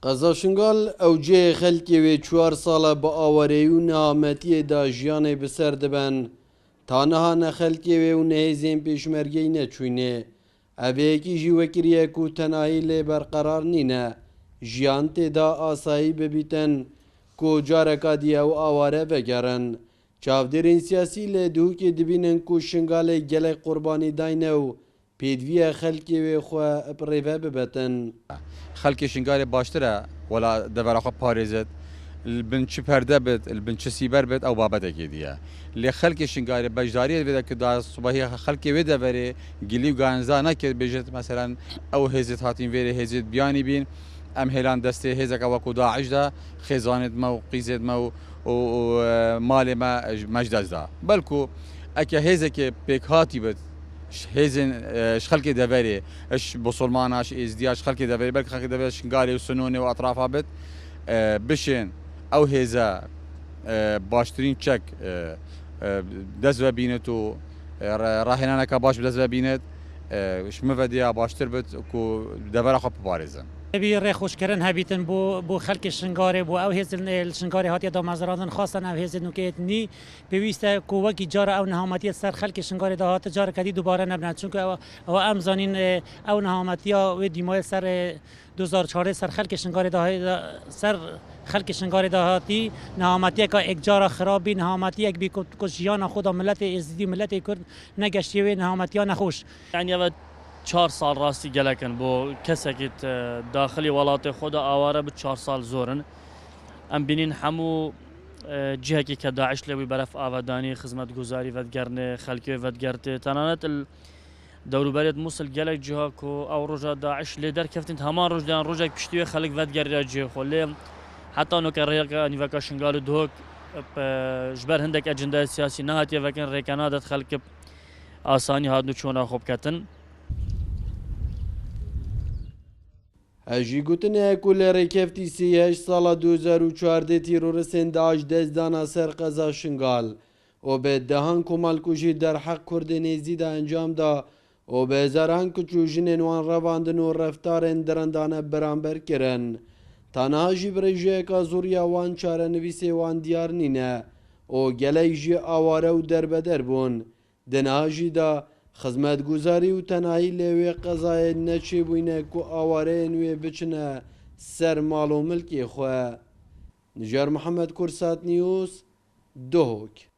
Qezaşingal ewcê xelkê wê 4 sala bi awareyî û nehametiyê da jiyanê bi ser dibin. Taniha ne xelkê wê û ne hêzên pêşmergeyî neçûnê. Ev yekî jî wekiriye ku tenahî lê berqerar nîne. Jiyan tê da asayî bibîtin ku careka diye ew aware vegerin. Çavdêrên siyasî lê dihûkê dibînin ku Şingalê gelek qurbanî dayne û pêdiviya xelkê wê xwe pirêve bibetin. خەڵکی شنگارێ باشترە وەلا دەڤەرەخە پارێزێت بن چ پەردە بێت بن چ سیبەر بێت ئەو بابەتێکی دیە لێ خەڵکی شنگارێ بەشداریت بێت کە سوبەهی خەڵکی وێ دەبەرێ گیلی و گانزا نەکرد بێژێت مەسەرەن ئەو هێزت هاتین وێرە هێزێت بیانی بین ئەم هێلان دەستێ هێزەکە وەکو داعشدا خێزانێت مە و قیزێت مە و مالێ مە مەجدەزدا بەڵکو ئەکە هێزێکێ پێک هاتی بێت هێزن خەڵکی دەبەرێ ئەش بۆسڵماناش ئێزدیاش خەڵکی دەبێت بەر خەڵکی دەبێت شنگاری و سنوونێ و ئەطرافا بێت بشێن ئەو هێزە باشترین چەک دەست ببینێت و ڕاهێنانەکە باش دەست ببینێت شمەڤە دیا باشتر بێت و دەبەرەخە بپارێزن. بی ڕێخۆشکردن هەبیتن بۆ خەڵکی شنگارێ بۆ ئەو هێزن شنگاری هاتیە دامەزراندن خواستن ئەو هێزن نوکێتنی پێویستە کووەکی جارە ئەو نەهامەتیە سەر خەڵکی شنگاری داهاتە جارەکەدی دووبارە نەبنات چونکە ئەوە ئەم زانین ئەو نەهامەتیە وێ دیمایە سەر 2004 سەر خەڵکی شنگاری سەر خەڵکی شنگاری داهاتی نەهامەتیەکە ئێکجارە خراپی نەهامەتیەک بی کە ژیانە خۆدا ملەتی ئێزدی ملەتی کورد نەگەشتی وێ نەهامەتیە نەخۆش. 4 سال راستی گلکن بو کسکیت داخلی ولات خدا آواره به 4 سال زورن ام بینین همو جهکی که داعش لوی برف آودانی خدمت گزاری ودگرنه خلکی ودگرته تنانت دوروبریت موصل گلک جها کو او رجا داعش لیدر کفتین همان رجدان رجا پشتیو خلک ودگری جه خلی حتی نو که ریکا نیوکا شنگال دوک جبر هندک اجنده سیاسی نهاتی وکن ریکنادت خلک آسانی هادنو چونا خوب کتن. هەژی گوتنەیە و لە ڕێکەفتی 38 ساڵە 2014 تیرۆریستên داعش دەستدانا سەر قەزا شنگال و بە دەهان کۆمەڵکوژی دەرحەق کوردên êzî da encam da û bi hêzaran کچ û jinên wan revandin û reftarên direndane beramber kirin. Taniha jî birêjeyeka zûriya wan çarenivîsê wan diyar nîne û gelek jî aware û derbeder bûn. Di niha jî da xizmetguzarî û tenahî lê wê qezayê neçêbûyne ku awareyên wê biçine ser mal û milkê xwe. Nijer Mihemed Kursat News Duhok.